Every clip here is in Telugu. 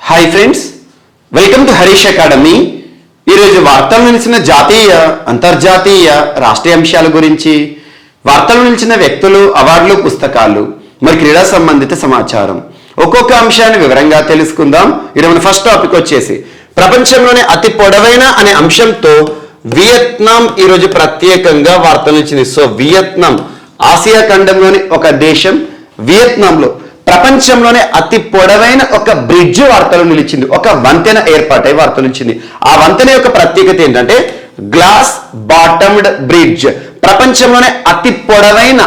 Hi friends, welcome to Harish academy. ఈరోజు వార్తలు నిలిచిన జాతీయ, అంతర్జాతీయ, రాష్ట్రీయ అంశాల గురించి, వార్తలు నిలిచిన వ్యక్తులు, అవార్డులు, పుస్తకాలు, మరి క్రీడా సంబంధిత సమాచారం ఒక్కొక్క అంశాన్ని వివరంగా తెలుసుకుందాం. ఈరోజు మన ఫస్ట్ టాపిక్ వచ్చేసి ప్రపంచంలోనే అతి పొడవైన అనే అంశంతో వియత్నాం ఈరోజు ప్రత్యేకంగా వార్తలు నిలిచింది. సో వియత్నాం ఆసియా ఖండంలోని ఒక దేశం. వియత్నాంలో ప్రపంచంలోనే అతి పొడవైన ఒక బ్రిడ్జ్ వార్తలు నిలిచింది, ఒక వంతెన ఏర్పాటై వార్తలు నిలిచింది. ఆ వంతెన యొక్క ప్రత్యేకత ఏంటంటే గ్లాస్ బాటమ్డ్ బ్రిడ్జ్. ప్రపంచంలోనే అతి పొడవైన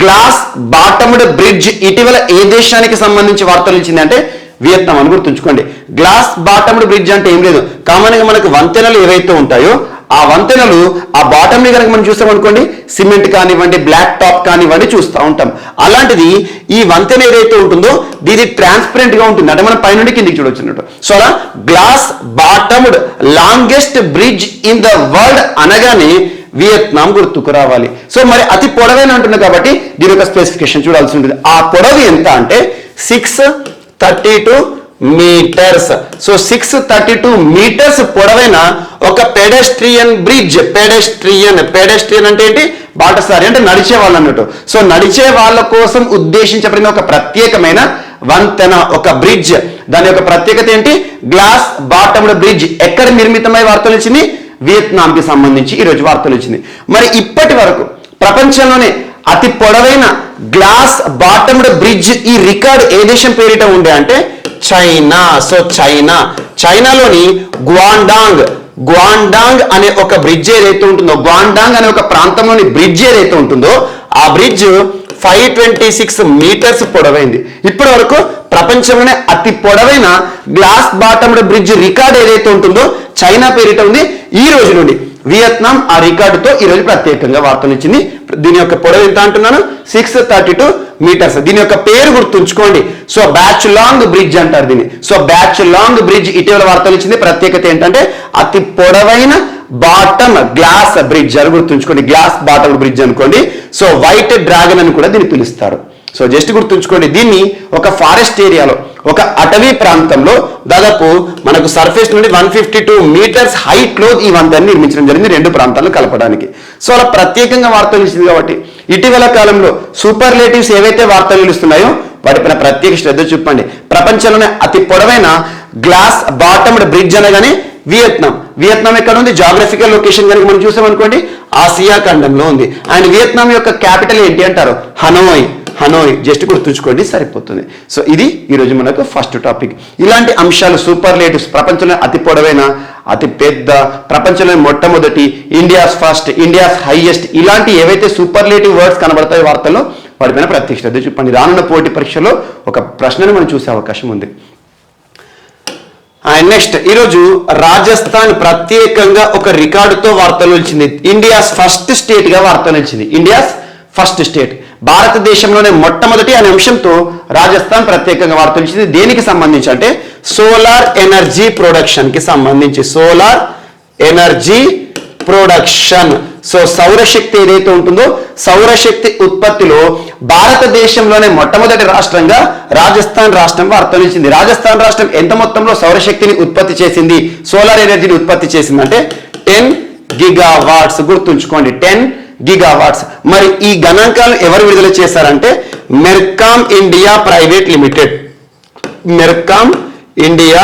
గ్లాస్ బాటమ్డ్ బ్రిడ్జ్ ఇటీవల ఏ దేశానికి సంబంధించి వార్తలు నిలిచింది అంటే వియత్నాం అని గుర్తుంచుకోండి. గ్లాస్ బాటమ్డ్ బ్రిడ్జ్ అంటే ఏం లేదు, కామన్గా మనకు వంతెనలు ఏవైతే ఉంటాయో ఆ వంతెనలు, ఆ బాటమ్ ని కనుక మనం చూస్తామనుకోండి, సిమెంట్ కానివ్వండి, బ్లాక్ టాప్ కానివ్వండి చూస్తూ ఉంటాం. అలాంటిది ఈ వంతెన ఏదైతే ఉంటుందో ఇది ట్రాన్స్పరెంట్ గా ఉంటుంది, అంటే మనం పైనుండి కిందికి చూడొచ్చు అన్నట్టు. సో అలా glass bottomed longest bridge in the world అనగానే వియత్నాం గుర్తుకు రావాలి. సో మరి అతి పొడవైన అంటున్నాం కాబట్టి దీని యొక్క స్పెసిఫికేషన్ చూడాల్సి ఉంటుంది. ఆ పొడవు ఎంత అంటే 632 మీటర్స్. సో 632 మీటర్స్ పొడవైన ఒక పెడెస్ట్రియన్ బ్రిడ్జ్. పెడెస్ట్రియన్ అంటే ఏంటి? బాటసారి అంటే నడిచే వాళ్ళు అన్నట్టు. సో నడిచే వాళ్ళ కోసం ఉద్దేశించబడిన ఒక ప్రత్యేకమైన వంతెన, ఒక బ్రిడ్జ్. దాని యొక్క ప్రత్యేకత ఏంటి? Glass bottomed bridge. ఎక్కడ నిర్మితమై వార్తలు వచ్చింది? వియత్నాంకి సంబంధించి ఈరోజు వార్తలు వచ్చింది. మరి ఇప్పటి వరకు ప్రపంచంలోనే అతి పొడవైన గ్లాస్ బాటమ్డ్ బ్రిడ్జ్ ఈ రికార్డ్ ఏ దేశం పేరిట ఉండే అంటే చైనా. సో చైనాలోని గ్వాండాంగ్ అనే ఒక బ్రిడ్జ్ ఏదైతే ఉంటుందో, గ్వాండాంగ్ అనే ఒక ప్రాంతంలోని బ్రిడ్జ్ ఏదైతే ఉంటుందో ఆ బ్రిడ్జ్ 526 మీటర్స్ పొడవైంది. ఇప్పటి వరకు ప్రపంచంలోనే అతి పొడవైన గ్లాస్ బాటమ్డ్ బ్రిడ్జ్ రికార్డ్ ఏదైతే ఉంటుందో చైనా పేరిట ఉంది. ఈ రోజు నుండి వియత్నాం ఆ రికార్డుతో ఈరోజు ప్రత్యేకంగా వార్తలు ఇచ్చింది. దీని యొక్క పొడవు ఎంత అంటున్నాను? 632 మీటర్స్. దీని యొక్క పేరు గుర్తుంచుకోండి. సో బ్యాచ్ లాంగ్ బ్రిడ్జ్ అంటారు దీన్ని. సో బ్యాచ్ లాంగ్ బ్రిడ్జ్ ఇటీవల వార్తలు ఇచ్చింది. ప్రత్యేకత ఏంటంటే అతి పొడవైన బాటమ్ గ్లాస్ బ్రిడ్జ్ అని గుర్తుంచుకోండి. గ్లాస్ బాటమ్ బ్రిడ్జ్ అనుకోండి. సో వైట్ డ్రాగన్ అని కూడా దీన్ని పిలుస్తారు. సో జస్ట్ గుర్తుంచుకోండి. దీన్ని ఒక ఫారెస్ట్ ఏరియాలో, ఒక అటవీ ప్రాంతంలో దాదాపు మనకు సర్ఫేస్ నుండి 152 మీటర్స్ హైట్ లో ఈ వంతెనని నిర్మించడం జరిగింది, రెండు ప్రాంతాలను కలపడానికి. సో అలా ప్రత్యేకంగా వార్తలు ఇచ్చింది కాబట్టి ఇటీవల కాలంలో సూపర్లేటివ్స్ ఏవైతే వార్తలు నిలుస్తున్నాయో వాటిపైన ప్రత్యేక శ్రద్ధ చూపండి. ప్రపంచంలోనే అతి పొడవైన గ్లాస్ బాటమ్డ్ బ్రిడ్జ్ అనగానే వియత్నాం ఎక్కడ ఉంది? జాగ్రఫికల్ లొకేషన్ కనుక మనం చూసామనుకోండి ఆసియా ఖండంలో ఉంది. అండ్ వియత్నాం యొక్క క్యాపిటల్ ఏంటి అంటారు? హనోయ్. జస్ట్ గుర్తుంచుకోండి సరిపోతుంది. సో ఇది ఈరోజు మనకు ఫస్ట్ టాపిక్. ఇలాంటి అంశాలు సూపర్లేటివ్స్, ప్రపంచంలో అతి పొడవైన, అతి పెద్ద, ప్రపంచంలో మొట్టమొదటి, ఇండియాస్ ఫస్ట్, ఇండియాస్ హైయెస్ట్, ఇలాంటి ఏవైతే సూపర్లేటివ్ వర్డ్స్ కనబడతాయో వార్తల్లో వాటిపైన ప్రత్యేక శ్రద్ధ చూపండి. రానున్న పోటీ పరీక్షలో ఒక ప్రశ్నను మనం చూసే అవకాశం ఉంది. అండ్ నెక్స్ట్ ఈరోజు రాజస్థాన్ ప్రత్యేకంగా ఒక రికార్డుతో వార్తలు నిలిచింది. ఇండియాస్ ఫస్ట్ స్టేట్ గా వార్తలు నిలిచింది. ఇండియాస్ ఫస్ట్ స్టేట్, భారతదేశంలోనే మొట్టమొదటి అనే అంశంతో రాజస్థాన్ ప్రత్యేకంగా వార్తలు ఇచ్చింది. దేనికి సంబంధించి అంటే సోలార్ ఎనర్జీ ప్రొడక్షన్ కి సంబంధించి. Solar energy production. సో సౌరశక్తి ఏదైతే ఉంటుందో సౌరశక్తి ఉత్పత్తిలో భారతదేశంలోనే మొట్టమొదటి రాష్ట్రంగా రాజస్థాన్ రాష్ట్రం వార్తలు ఇచ్చింది. రాజస్థాన్ రాష్ట్రం ఎంత మొత్తంలో సౌరశక్తిని ఉత్పత్తి చేసింది, సోలార్ ఎనర్జీని ఉత్పత్తి చేసింది అంటే 10 గిగావాట్స్. గుర్తుంచుకోండి 10 గిగావాట్స్. మరి ఈ గణాంకాలు ఎవరు విడుదల చేశారంటే Mercom India private limited. Mercom India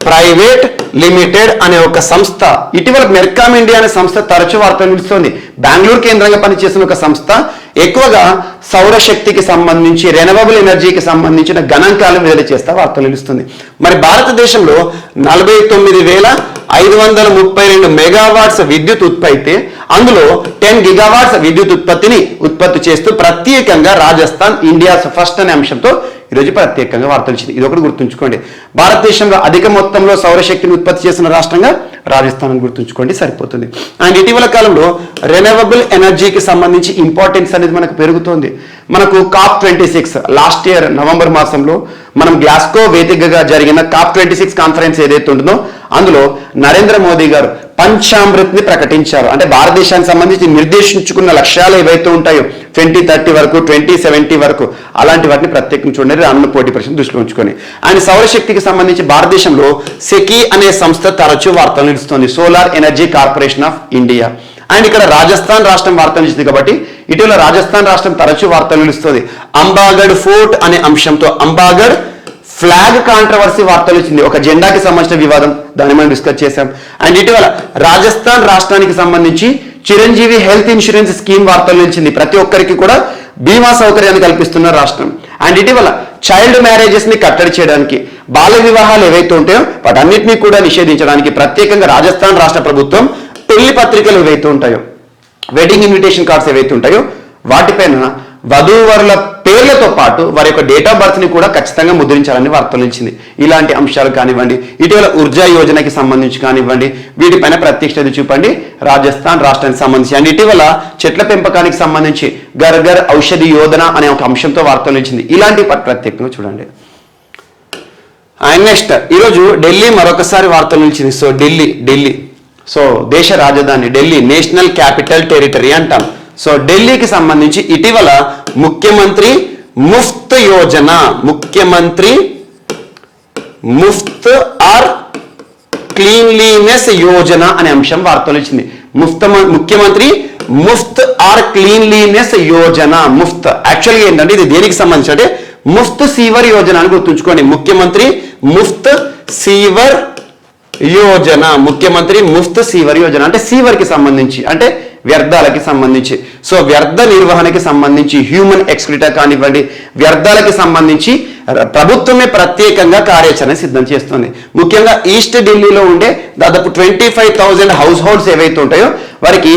private limited అనే ఒక సంస్థ. ఇటీవల మెర్కామ్ ఇండియా అనే సంస్థ తరచూ వార్తలు నిలుస్తుంది. బెంగళూరు కేంద్రంగా పనిచేస్తున్న ఒక సంస్థ ఎక్కువగా సౌరశక్తికి సంబంధించి, రెన్యూవబుల్ ఎనర్జీకి సంబంధించిన గణాంకాలను విడుదల చేస్తా వార్తలు నిలుస్తుంది. మరి భారతదేశంలో 532 మెగావాట్స్ విద్యుత్ ఉత్పత్తి అయితే అందులో 10 గిగావాట్స్ విద్యుత్ ఉత్పత్తి చేస్తూ ప్రత్యేకంగా రాజస్థాన్ ఇండియా ఫస్ట్ అనే అంశంతో ఈరోజు ప్రత్యేకంగా వార్తలు ఇచ్చింది. ఇది ఒకటి గుర్తుంచుకోండి. భారతదేశంలో అధిక మొత్తంలో సౌరశక్తిని ఉత్పత్తి చేసిన రాష్ట్రంగా రాజస్థాన్ గుర్తుంచుకోండి, సరిపోతుంది. అండ్ ఇటీవల కాలంలో రెన్యూవబుల్ ఎనర్జీకి సంబంధించి ఇంపార్టెన్స్ అనేది మనకు పెరుగుతోంది. మనకు COP26 లాస్ట్ ఇయర్ నవంబర్ మాసంలో మనం గ్లాస్గో వేదికగా జరిగిన COP26 కాన్ఫరెన్స్ ఏదైతే ఉంటుందో అందులో నరేంద్ర మోదీ గారు పంచామృత్ని ప్రకటించారు. అంటే భారతదేశానికి సంబంధించి నిర్దేశించుకున్న లక్ష్యాలు ఏవైతే ఉంటాయో 2030 వరకు 2070 వరకు అలాంటి వాటిని ప్రత్యేకంగా చూడండి, రానున్న పోటీ పరీక్షను దృష్టిలో ఉంచుకొని. అండ్ సౌరశక్తికి సంబంధించి భారతదేశంలో సెకీ అనే సంస్థ తరచూ వార్తలు నిలుస్తుంది, solar energy corporation of India. And ఇక్కడ రాజస్థాన్ రాష్ట్రం వార్తలు నిలుస్తుంది కాబట్టి ఇటీవల రాజస్థాన్ రాష్ట్రం తరచూ వార్తలు నిలుస్తుంది. అంబాగఢ్ ఫోర్ట్ అనే అంశంతో అంబాగఢ్ ఫ్లాగ్ కాంట్రవర్సీ వార్తలు ఇచ్చింది, ఒక జెండాకి సంబంధించిన వివాదం, దాన్ని మనం డిస్కస్ చేశాం. అండ్ ఇటీవల రాజస్థాన్ రాష్ట్రానికి సంబంధించి చిరంజీవి హెల్త్ ఇన్సూరెన్స్ స్కీమ్ వార్తలు నిలిచింది, ప్రతి ఒక్కరికి కూడా బీమా సౌకర్యాన్ని కల్పిస్తున్న రాష్ట్రం. అండ్ ఇటీవల చైల్డ్ మ్యారేజెస్ ని కట్టడి చేయడానికి, బాల వివాహాలు ఏవైతే ఉంటాయో వాటన్నిటినీ కూడా నిషేధించడానికి ప్రత్యేకంగా రాజస్థాన్ రాష్ట్ర ప్రభుత్వం పెళ్లి పత్రికలు ఏవైతే ఉంటాయో, వెడ్డింగ్ ఇన్విటేషన్ కార్డ్స్ ఏవైతే ఉంటాయో వాటిపైన వధూవరుల పేర్లతో పాటు వారి యొక్క డేట్ ఆఫ్ బర్త్ ని కూడా ఖచ్చితంగా ముద్రించాలని వార్తలు ఇచ్చింది. ఇలాంటి అంశాలు కానివ్వండి, ఇటీవల ఊర్జా యోజనకి సంబంధించి కానివ్వండి, వీటిపైన ప్రత్యక్షత చూపండి రాజస్థాన్ రాష్ట్రానికి సంబంధించి. అండ్ ఇటీవల చెట్ల పెంపకానికి సంబంధించి ఘర్ ఘర్ ఔషధి యోజన అనే ఒక అంశంతో వార్తలు ఇచ్చింది. ఇలాంటి ప్రత్యేకంగా చూడండి. అండ్ నెక్స్ట్ ఈరోజు ఢిల్లీ మరొకసారి వార్తలు నిలిచింది. సో ఢిల్లీ సో దేశ రాజధాని ఢిల్లీ, నేషనల్ క్యాపిటల్ టెరిటరీ అంటాం. సో ఢిల్లీకి సంబంధించి ఇటీవల ముఖ్యమంత్రి ముఫ్త్ ఆర్ క్లీన్లీనెస్ యోజన అనే అంశం వార్తలు ఇచ్చింది. ముఖ్యమంత్రి ముఫ్త్ ఆర్ క్లీన్లీనెస్ యోజన. ముఫ్త్ యాక్చువల్గా ఏంటంటే ఇది దేనికి సంబంధించి అంటే ముఫ్త్ సీవర్ యోజన అని గుర్తుంచుకోండి. ముఖ్యమంత్రి ముఫ్త్ సీవర్ యోజన అంటే సీవర్ కి సంబంధించి అంటే వ్యర్థాలకి సంబంధించి. సో వ్యర్థ నిర్వహణకి సంబంధించి హ్యూమన్ ఎక్స్క్రిటా కానివ్వండి, వ్యర్థాలకి సంబంధించి ప్రభుత్వమే ప్రత్యేకంగా కార్యాచరణ సిద్ధం చేస్తుంది. ముఖ్యంగా ఈస్ట్ ఢిల్లీలో ఉండే దాదాపు 25,000 హౌస్ హోల్డ్స్ ఏవైతే ఉంటాయో వారికి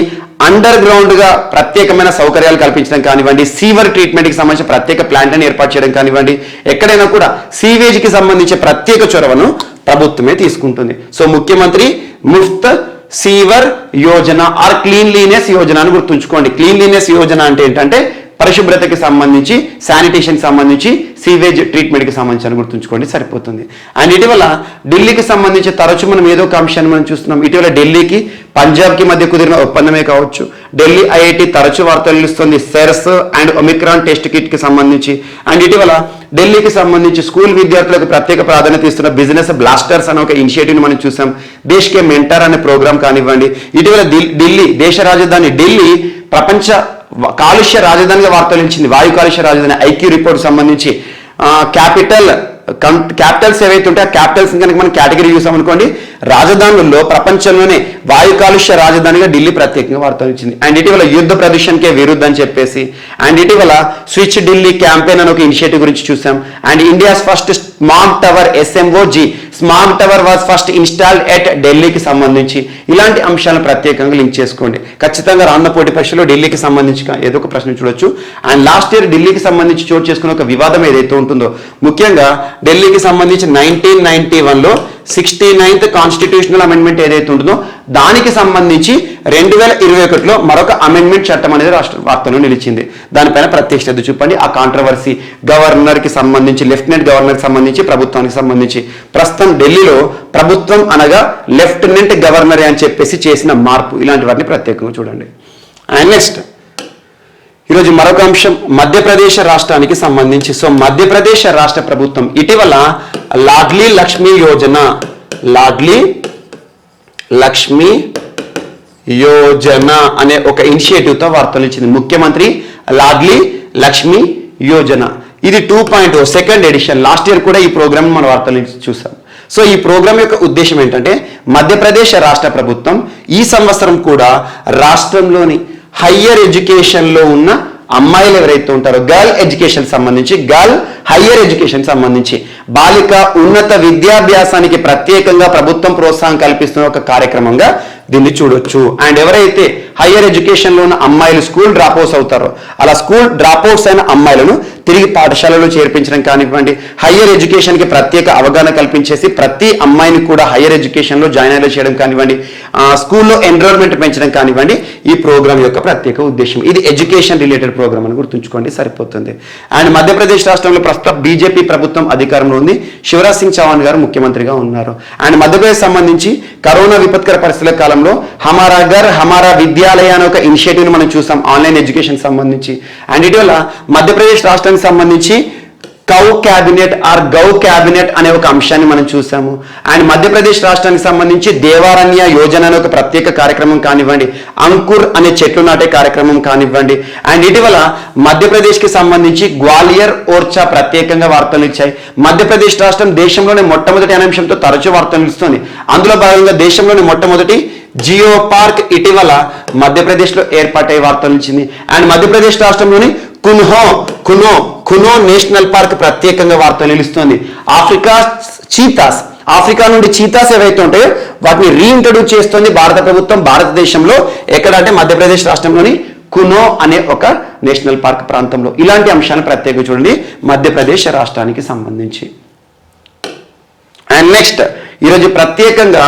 అండర్ గ్రౌండ్ గా ప్రత్యేకమైన సౌకర్యాలు కల్పించడం కానివ్వండి, సీవర్ ట్రీట్మెంట్ కి సంబంధించిన ప్రత్యేక ప్లాంట్ ని ఏర్పాటు చేయడం కానివ్వండి, ఎక్కడైనా కూడా సీవేజ్ కి సంబంధించిన ప్రత్యేక చొరవను ప్రభుత్వమే తీసుకుంటుంది. సో ముఖ్యమంత్రి ముఫ్త్ సీవర్ యోజన ఆర్ క్లీన్లీనెస్ యోజన అని గుర్తుంచుకోండి. క్లీన్లీనెస్ యోజన అంటే ఏంటంటే పరిశుభ్రతకి సంబంధించి, శానిటేషన్కి సంబంధించి, సీవేజ్ ట్రీట్మెంట్కి సంబంధించి అని గుర్తుంచుకోండి, సరిపోతుంది. అండ్ ఇటీవల ఢిల్లీకి సంబంధించి తరచు మనం ఏదో ఒక అంశాన్ని మనం చూస్తున్నాం. ఇటీవల ఢిల్లీకి పంజాబ్కి మధ్య కుదిరిన ఒప్పందమే కావచ్చు, ఢిల్లీ ఐఐటి తరచు వార్తలు నిలుస్తుంది SERS and Omicron test kit కి సంబంధించి. అండ్ ఇటీవల ఢిల్లీకి సంబంధించి స్కూల్ విద్యార్థులకు ప్రత్యేక ప్రాధాన్యత ఇస్తున్న బిజినెస్ బ్లాస్టర్స్ అనే ఒక ఇనిషియేటివ్ మనం చూసాం. దేశ్కే మెంటర్ అనే ప్రోగ్రామ్ కానివ్వండి, ఇటీవల ఢిల్లీ దేశ రాజధాని ఢిల్లీ ప్రపంచ కాలుష్య రాజధానిగా వార్తలు ఇచ్చింది. వాయు కాలుష్య రాజధాని ఐక్యూ రిపోర్ట్ సంబంధించి క్యాపిటల్స్ ఏవైతే ఉంటే ఆ క్యాపిటల్స్ కనుక మనం కేటగిరీ చూసామనుకోండి, రాజధానుల్లో ప్రపంచంలోనే వాయు కాలుష్య రాజధానిగా ఢిల్లీ ప్రత్యేకంగా వార్తలు ఇచ్చింది. అండ్ ఇటీవల యుద్ధ ప్రదర్శనకే విరుద్ధం అని చెప్పేసి, అండ్ ఇటీవల స్విచ్ ఢిల్లీ క్యాంపెయిన్ అని ఒక ఇనిషియేటివ్ గురించి చూసాం. And India's first smart tower SMOG smart tower was first installed at ఢిల్లీకి సంబంధించి ఇలాంటి అంశాలను ప్రత్యేకంగా లింక్ చేసుకోండి. ఖచ్చితంగా రానున్న పోటీ పరీక్షలో ఢిల్లీకి సంబంధించి ఏదో ఒక ప్రశ్న చూడొచ్చు. అండ్ లాస్ట్ ఇయర్ ఢిల్లీకి సంబంధించి చోటు చేసుకున్న ఒక వివాదం ఏదైతే ఉంటుందో, ముఖ్యంగా ఢిల్లీకి సంబంధించి 1991లో 69th కాన్స్టిట్యూషనల్ అమెండ్మెంట్ ఏదైతే ఉంటుందో దానికి సంబంధించి 2021లో మరొక అమెండ్మెంట్ చట్టం అనేది రాష్ట్ర వార్తలో నిలిచింది. దానిపైన ప్రత్యేక శ్రద్ధ చూపండి. ఆ కాంట్రవర్సీ గవర్నర్కి సంబంధించి, లెఫ్టినెంట్ గవర్నర్కి సంబంధించి, ప్రభుత్వానికి సంబంధించి. ప్రస్తుతం ఢిల్లీలో ప్రభుత్వం అనగా లెఫ్టినెంట్ గవర్నర్ అని చెప్పేసి చేసిన మార్పు, ఇలాంటి వాటిని ప్రత్యేకంగా చూడండి. అండ్ నెక్స్ట్ ఈరోజు మరొక అంశం మధ్యప్రదేశ్ రాష్ట్రానికి సంబంధించి. సో మధ్యప్రదేశ్ రాష్ట్ర ప్రభుత్వం ఇటీవల లాడ్లీ లక్ష్మీ యోజన అనే ఒక ఇనిషియేటివ్తో వార్తలు ఇచ్చింది. ముఖ్యమంత్రి లాడ్లీ లక్ష్మీ యోజన. ఇది 2.0 సెకండ్ ఎడిషన్. లాస్ట్ ఇయర్ కూడా ఈ ప్రోగ్రామ్ మన వార్తలు చూసాం. సో ఈ ప్రోగ్రామ్ యొక్క ఉద్దేశం ఏంటంటే మధ్యప్రదేశ్ రాష్ట్ర ప్రభుత్వం ఈ సంవత్సరం కూడా రాష్ట్రంలోని హయ్యర్ ఎడ్యుకేషన్లో ఉన్న అమ్మాయిలు ఎవరైతే ఉంటారో గర్ల్ హైయర్ ఎడ్యుకేషన్ సంబంధించి బాలిక ఉన్నత విద్యాభ్యాసానికి ప్రత్యేకంగా ప్రభుత్వం ప్రోత్సాహం కల్పిస్తున్న ఒక కార్యక్రమంగా దీన్ని చూడొచ్చు. అండ్ ఎవరైతే హయ్యర్ ఎడ్యుకేషన్లో ఉన్న అమ్మాయిలు స్కూల్ డ్రాప్అవుట్స్ అవుతారో అలా స్కూల్ డ్రాప్అవుట్స్ అయిన అమ్మాయిలను తిరిగి పాఠశాలలో చేర్పించడం కానివ్వండి, హయ్యర్ ఎడ్యుకేషన్కి ప్రత్యేక అవగాహన కల్పించేసి ప్రతి అమ్మాయిని కూడా హయ్యర్ ఎడ్యుకేషన్లో జాయిన్ అయ్యేలా చేయడం కానివ్వండి, స్కూల్లో ఎన్రోల్మెంట్ పెంచడం కానివ్వండి ఈ ప్రోగ్రామ్ యొక్క ప్రత్యేక ఉద్దేశం. ఇది ఎడ్యుకేషన్ రిలేటెడ్ ప్రోగ్రామ్ అని గుర్తుంచుకోండి, సరిపోతుంది. అండ్ మధ్యప్రదేశ్ రాష్ట్రంలో ప్రస్తుతం బీజేపీ ప్రభుత్వం అధికారంలో ఉంది. శివరాజ్ సింగ్ చౌహాన్ గారు ముఖ్యమంత్రిగా ఉన్నారు. అండ్ మధ్యప్రదేశ్ సంబంధించి కరోనా విపత్కర పరిస్థితుల కాలంలో హమారా ఘర్ హమారా విద్యాలయ అనే ఒక ఇనిషియేటివ్ మనం చూసాం ఆన్లైన్ ఎడ్యుకేషన్ సంబంధించి. అండ్ ఇటీవల మధ్యప్రదేశ్ రాష్ట్రానికి సంబంధించి గౌ క్యాబినెట్ అనే ఒక అంశాన్ని మనం చూసాము. అండ్ మధ్యప్రదేశ్ రాష్ట్రానికి సంబంధించి దేవారణ్య యోజన అనే ఒక ప్రత్యేక కార్యక్రమం కానివ్వండి, అంకుర్ అనే చెట్లు నాటే కార్యక్రమం కానివ్వండి. అండ్ ఇటీవల మధ్యప్రదేశ్కి సంబంధించి గ్వాలియర్ ఓర్చా ప్రత్యేకంగా వార్తలు ఇచ్చాయి. మధ్యప్రదేశ్ రాష్ట్రం దేశంలోనే మొట్టమొదటి అనే అంశంతో తరచూ వార్తలు ఇస్తుంది. అందులో భాగంగా దేశంలోని మొట్టమొదటి జియో పార్క్ ఇటీవల మధ్యప్రదేశ్లో ఏర్పాటై వార్తలు ఇచ్చింది. అండ్ మధ్యప్రదేశ్ రాష్ట్రంలోని కునో నేషనల్ పార్క్ ప్రత్యేకంగా వార్తలు నిలుస్తుంది. ఆఫ్రికా నుండి చీతాస్ ఏవైతే ఉంటాయో వాటిని రీఇంట్రడ్యూస్ చేస్తుంది భారత ప్రభుత్వం భారతదేశంలో. ఎక్కడంటే మధ్యప్రదేశ్ రాష్ట్రంలోని కునో అనే ఒక నేషనల్ పార్క్ ప్రాంతంలో. ఇలాంటి అంశాలను ప్రత్యేకంగా చూడండి మధ్యప్రదేశ్ రాష్ట్రానికి సంబంధించి. అండ్ నెక్స్ట్ ఈరోజు ప్రత్యేకంగా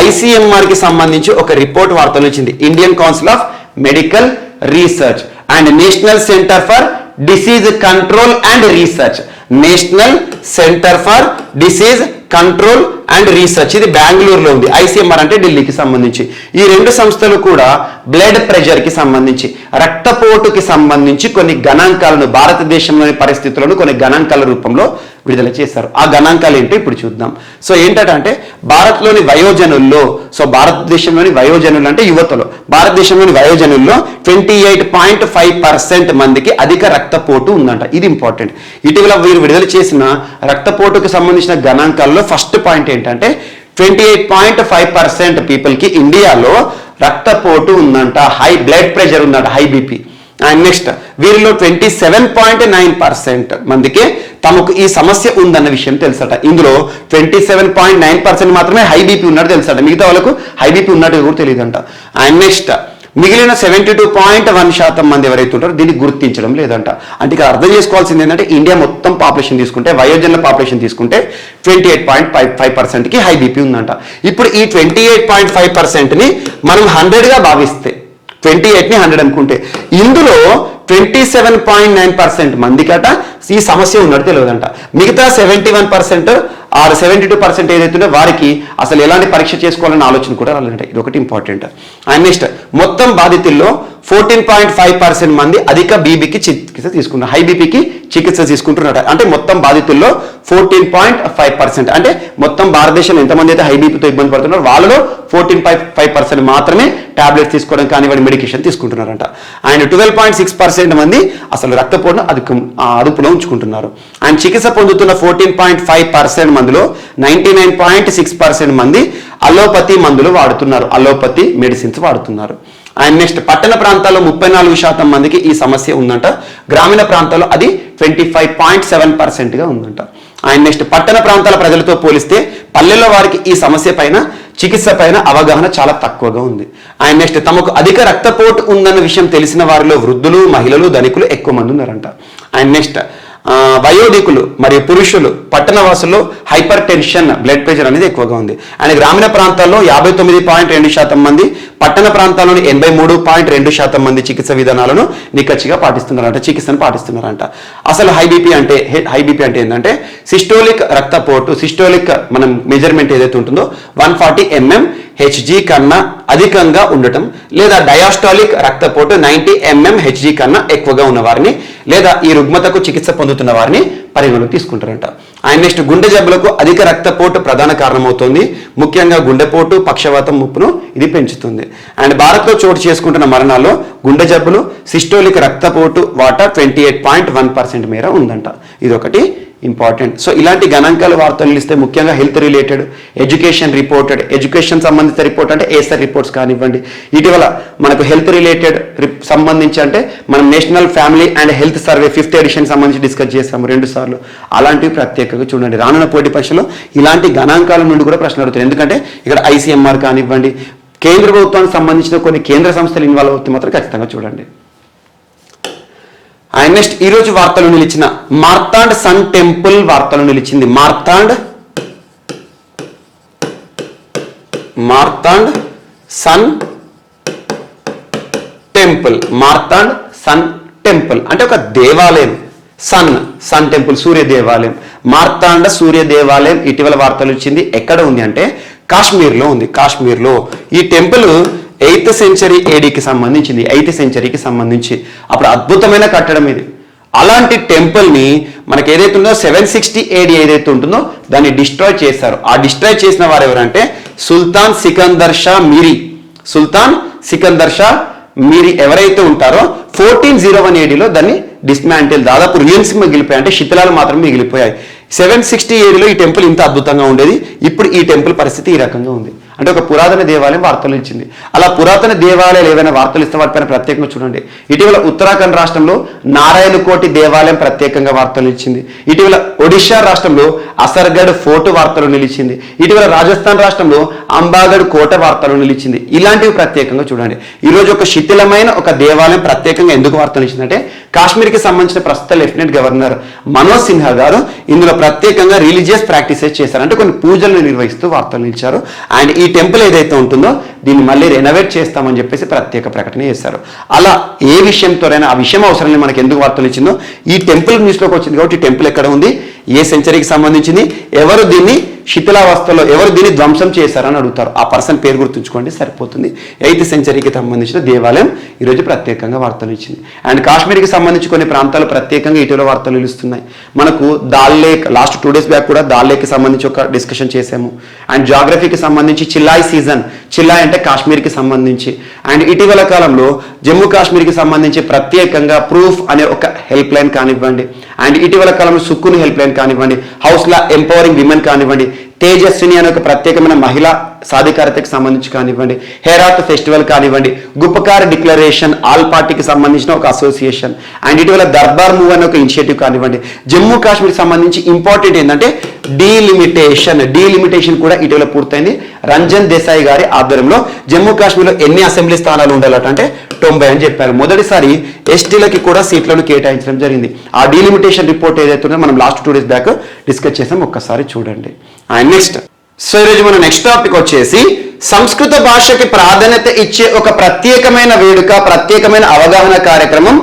ఐసీఎంఆర్కి సంబంధించి ఒక రిపోర్ట్ వార్తలు వచ్చింది. Indian council of medical research and national centre for disease control and research. National centre for disease control and research ఇది బెంగళూరులో ఉంది. ఐసీఎంఆర్ అంటే ఢిల్లీకి సంబంధించి. ఈ రెండు సంస్థలు కూడా బ్లడ్ ప్రెషర్కి సంబంధించి రక్తపోటుకి సంబంధించి కొన్ని గణాంకాలను భారతదేశంలోని పరిస్థితులను కొన్ని గణాంకాల రూపంలో విడుదల చేశారు. ఆ గణాంకాలు ఏంటో ఇప్పుడు చూద్దాం. సో ఏంటంటే భారత్లోని వయోజనుల్లో, సో భారతదేశంలోని వయోజనులు అంటే యువతలో, భారతదేశంలోని వయోజనుల్లో 28.5% మందికి అధిక రక్తపోటు ఉందంట. ఇది ఇంపార్టెంట్. ఇటీవల వీరు విడుదల చేసిన రక్తపోటుకు సంబంధించిన గణాంకాల్లో ఫస్ట్ పాయింట్ ఏంటంటే 28.5% పీపుల్కి ఇండియాలో రక్తపోటు ఉందంట, హై బ్లడ్ ప్రెషర్ ఉందంట, హై బీపీ. అండ్ నెక్స్ట్ వీరిలో 27.9% మందికి తమకు ఈ సమస్య ఉందన్న విషయం తెలుసట. ఇందులో 27.9% మాత్రమే హై బీపీ ఉన్నట్టు తెలుసట, మిగతా వాళ్ళకు హై బీపీ ఉన్నట్టు కూడా తెలియదంట. అండ్ నెక్స్ట్ మిగిలిన 72.1% మంది ఎవరైతే ఉంటారో దీన్ని గుర్తించడం లేదంట. అంటే ఇక్కడ అర్థం చేసుకోవాల్సింది ఏంటంటే ఇండియా మొత్తం పాపులేషన్ తీసుకుంటే, వయోజనుల పాపులేషన్ తీసుకుంటే 28.5%కి హై బీపీ ఉందంట. ఇప్పుడు ఈ 28.5%ని మనం 100గా భావిస్తే, 28ని 100 అనుకుంటే, ఇందులో 27.9% మందికట ఈ సమస్య ఉన్నట్టు తెలియదంట. మిగతా 71% ఆర్ 72% ఏదైతుందో వారికి అసలు ఎలాంటి పరీక్ష చేసుకోవాలన్న ఆలోచన కూడా రాలేదంట. ఇది ఒకటి ఇంపార్టెంట్. అండ్ నెక్స్ట్ మొత్తం బాధితుల్లో 14.5% మంది అధిక బీపీకి చికిత్స తీసుకున్నారు, హై బీపీకి చికిత్స తీసుకుంటున్నారు. అంటే మొత్తం బాధితుల్లో 14.5%, అంటే మొత్తం భారతదేశంలో ఎంతమంది అయితే హై బీపీతో ఇబ్బంది పడుతున్నారో వాళ్ళలో 14.5% మాత్రమే టాబ్లెట్స్ తీసుకోవడం కానివ్వండి, మెడికేషన్ తీసుకుంటున్నారంట. అండ్ 12.6% మంది అసలు రక్తపోటును అదుపులో ఉంచుకుంటున్నారు. అండ్ చికిత్స పొందుతున్న 14.5% మందిలో 99.6% మంది అలోపతి మందులు వాడుతున్నారు, అలోపతి మెడిసిన్స్ వాడుతున్నారు. అండ్ నెక్స్ట్ పట్టణ ప్రాంతాల్లో 34% మందికి ఈ సమస్య ఉందంట, గ్రామీణ ప్రాంతాల్లో అది 25.7%గా ఉందంట. అండ్ నెక్స్ట్ పట్టణ ప్రాంతాల ప్రజలతో పోలిస్తే పల్లెల్లో వారికి ఈ సమస్య పైన, చికిత్స పైన అవగాహన చాలా తక్కువగా ఉంది. అండ్ నెక్స్ట్ తమకు అధిక రక్తపోటు ఉందన్న విషయం తెలిసిన వారిలో వృద్ధులు, మహిళలు, ధనికులు ఎక్కువ మంది ఉన్నారంట. అండ్ నెక్స్ట్ వయోధికులు మరియు పురుషులు, పట్టణవాసుల్లో హైపర్ టెన్షన్, బ్లడ్ ప్రెషర్ అనేది ఎక్కువగా ఉంది. అండ్ గ్రామీణ ప్రాంతాల్లో 59.2% మంది, పట్టణ ప్రాంతాల్లోని 83.2% మంది చికిత్స విధానాలను నిక్కచ్చిగా పాటిస్తున్నారంట, చికిత్సను పాటిస్తున్నారంట. అసలు హై బీపీ అంటే ఏంటంటే సిస్టోలిక్ రక్తపోటు, సిస్టోలిక్ మనం మెజర్మెంట్ ఏదైతే ఉంటుందో 140 mm Hg కన్నా అధికంగా ఉండటం, లేదా డయాస్టాలిక్ రక్తపోటు 90 mm Hg కన్నా ఎక్కువగా ఉన్న వారిని, లేదా ఈ రుగ్మతకు చికిత్స పొందుతున్న వారిని పరిగణలోకి తీసుకుంటారంట. అండ్ నెక్స్ట్ గుండె జబ్బులకు అధిక రక్తపోటు ప్రధాన కారణమవుతుంది. ముఖ్యంగా గుండెపోటు, పక్షవాతం ముప్పును ఇది పెంచుతుంది. అండ్ భారత్లో చోటు చేసుకుంటున్న మరణాల్లో గుండె జబ్బులు, సిస్టోలిక్ రక్తపోటు వాటా 28.1% మేర ఉందంట. ఇదొకటి ఇంపార్టెంట్. సో ఇలాంటి గణాంకాలు వార్తలు ఇస్తే ముఖ్యంగా health related, education reported, education సంబంధిత రిపోర్ట్ అంటే ఏసర్ రిపోర్ట్స్ కానివ్వండి, ఇటీవల మనకు హెల్త్ రిలేటెడ్ సంబంధించి అంటే మనం national family and health survey 5th edition సంబంధించి డిస్కస్ చేసాము 2 సార్లు. అలాంటివి ప్రత్యేకంగా చూడండి. రానున్న పోటీ పరీక్షలో ఇలాంటి గణాంకాల నుండి కూడా ప్రశ్నలు అడుగుతాయి. ఎందుకంటే ఇక్కడ ICMR కానివ్వండి, కేంద్ర ప్రభుత్వానికి సంబంధించిన కొన్ని కేంద్ర సంస్థలు ఇన్వాల్వ్ అవుతే మాత్రం ఖచ్చితంగా చూడండి. అండ్ నెక్స్ట్ ఈరోజు వార్తలు నిలిచిన మార్తాండ్ సన్ టెంపుల్ వార్తలు నిలిచింది. Martand sun temple. Martand sun temple అంటే ఒక దేవాలయం. సన్ టెంపుల్ సూర్య దేవాలయం. మార్తాండ సూర్య దేవాలయం ఇటీవల వార్తలు ఇచ్చింది. ఎక్కడ ఉంది అంటే కాశ్మీర్లో ఉంది. కాశ్మీర్లో ఈ టెంపుల్ 8th సెంచరీ ఏడీకి సంబంధించింది. 8th సెంచరీకి సంబంధించి అప్పుడు అద్భుతమైన కట్టడం ఇది. అలాంటి టెంపుల్ని మనకి ఏదైతే ఉందో 760 AD ఏదైతే ఉంటుందో దాన్ని డిస్ట్రాయ్ చేశారు. ఆ డిస్ట్రాయ్ చేసిన వారు ఎవరంటే సుల్తాన్ సికందర్ షా మీరీ. సుల్తాన్ సికందర్ షా మీరీ ఎవరైతే ఉంటారో 1401 ADలో దాన్ని డిస్మాంటిల్, దాదాపు రియన్స్ మిగిలిపోయాయి, అంటే శిథిలాలు మాత్రమే మిగిలిపోయాయి. 760 ADలో ఈ టెంపుల్ ఇంత అద్భుతంగా ఉండేది. ఇప్పుడు ఈ టెంపుల్ పరిస్థితి ఈ రకంగా ఉంది. అంటే ఒక పురాతన దేవాలయం వార్తలు ఇచ్చింది. అలా పురాతన దేవాలయాలు ఏవైనా వార్తలు ఇస్తే వాటిపైన ప్రత్యేకంగా చూడండి. ఇటీవల ఉత్తరాఖండ్ రాష్ట్రంలో నారాయణకోటి దేవాలయం ప్రత్యేకంగా వార్తలు ఇచ్చింది. ఇటీవల ఒడిషా రాష్ట్రంలో అసర్గఢ్ ఫోర్ట్ వార్తలు నిలిచింది. ఇటీవల రాజస్థాన్ రాష్ట్రంలో అంబాగఢ్ కోట వార్తలు నిలిచింది. ఇలాంటివి ప్రత్యేకంగా చూడండి. ఈరోజు ఒక శిథిలమైన ఒక దేవాలయం ప్రత్యేకంగా ఎందుకు వార్తలు ఇచ్చిందంటే కాశ్మీర్కి సంబంధించిన ప్రస్తుత లెఫ్టినెంట్ గవర్నర్ మనోజ్ సిన్హా గారు ఇందులో ప్రత్యేకంగా రిలీజియస్ ప్రాక్టీసెస్ చేశారు. అంటే కొన్ని పూజలను నిర్వహిస్తూ వార్తలు నిలిచారు. అండ్ ఈ టెంపుల్ ఏదైతే ఉంటుందో దీన్ని మళ్ళీ రెనోవేట్ చేస్తామని చెప్పేసి ప్రత్యేక ప్రకటన చేశారు. అలా ఏ విషయంతోనైనా ఆ విషయం అవసరం లేదు, మనకి ఎందుకు వార్తలు ఇచ్చిందో ఈ టెంపుల్ న్యూస్లోకి వచ్చింది. కాబట్టి ఈ టెంపుల్ ఎక్కడ ఉంది, ఏ సెంచరీకి సంబంధించింది, ఎవరు దీన్ని శిథిలావస్థలో ఎవరు దీన్ని ధ్వంసం చేశారని అడుగుతారు. ఆ పర్సన్ పేరు గుర్తుంచుకోండి సరిపోతుంది. 8th సెంచరీకి సంబంధించిన దేవాలయం ఈరోజు ప్రత్యేకంగా వార్తలు ఇచ్చింది. అండ్ కాశ్మీర్కి సంబంధించి కొన్ని ప్రాంతాలు ప్రత్యేకంగా ఇటీవల వార్తలు నిలుస్తున్నాయి. మనకు dal lake last 2 days back కూడా దాల్ లేక్కి సంబంధించి ఒక డిస్కషన్ చేసాము. అండ్ జాగ్రఫీకి సంబంధించి చిల్లాయ్ సీజన్, చిల్లాయ్ అంటే కాశ్మీర్కి సంబంధించి. అండ్ ఇటీవల కాలంలో జమ్మూ కాశ్మీర్కి సంబంధించి ప్రత్యేకంగా ప్రూఫ్ అనే ఒక హెల్ప్ లైన్ కానివ్వండి, అండ్ ఇటీవల కాలంలో సుక్కున్ హెల్ప్ లైన్ కానివ్వండి, హౌస్లా ఎంపవరింగ్ విమెన్ కానివ్వండి, తేజస్విని అనే ఒక ప్రత్యేకమైన మహిళా సాధికారతకు సంబంధించి కానివ్వండి, హేరాత్ ఫెస్టివల్ కానివ్వండి, గుప్పకార్ డిక్లరేషన్ ఆల్ పార్టీకి సంబంధించిన ఒక అసోసియేషన్, అండ్ ఇటీవల దర్బార్ మూవ్ అనే ఒక ఇనిషియేటివ్ కానివ్వండి. జమ్మూ కాశ్మీర్ సంబంధించి ఇంపార్టెంట్ ఏంటంటే డీలిమిటేషన్ కూడా ఇటీవల పూర్తయింది. రంజన్ దేశాయ్ గారి ఆధ్వర్యంలో జమ్మూ కాశ్మీర్లో ఎన్ని అసెంబ్లీ స్థానాలు ఉండాలట అంటే 90 అని చెప్పారు. మొదటిసారి ఎస్టీలకి కూడా సీట్లను కేటాయించడం జరిగింది. ఆ డీలిమిటేషన్ రిపోర్ట్ ఏదైతే ఉందో మనం లాస్ట్ 2 days బ్యాక్ డిస్కస్ చేసాం, ఒక్కసారి చూడండి. అండ్ నెక్స్ట్ ఈరోజు మన నెక్స్ట్ టాపిక్ వచ్చేసి సంస్కృత భాషకి ప్రాధాన్యత ఇచ్చే ఒక ప్రత్యేకమైన వేడుక, ప్రత్యేకమైన అవగాహన కార్యక్రమం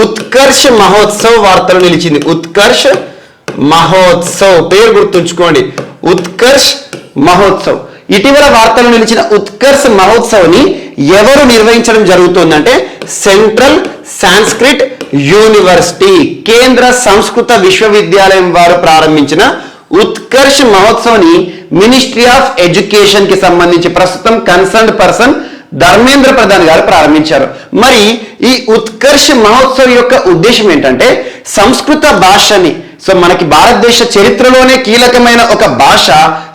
ఉత్కర్ష్ మహోత్సవ్ వార్తలు నిలిచింది. ఉత్కర్ష్ మహోత్సవ్ పేరు గుర్తుంచుకోండి, ఉత్కర్ష్ మహోత్సవ్. ఇటీవల వార్తలు నిలిచిన ఉత్కర్ష్ మహోత్సవ్ ని ఎవరు నిర్వహించడం జరుగుతుందంటే సెంట్రల్ సాంస్క్రిట్ యూనివర్సిటీ, కేంద్ర సంస్కృత విశ్వవిద్యాలయం వారు ప్రారంభించిన ఉత్కర్ష్ మహోత్సవ్ ని మినిస్ట్రీ ఆఫ్ ఎడ్యుకేషన్ కి సంబంధించి ప్రస్తుతం కన్సర్న్డ్ పర్సన్ ధర్మేంద్ర ప్రధాన్ గారు ప్రారంభించారు. మరి ఈ ఉత్కర్ష్ మహోత్సవ్ యొక్క ఉద్దేశం ఏంటంటే సంస్కృత భాషని, సో మనకి భారతదేశ చరిత్రలోనే కీలకమైన ఒక భాష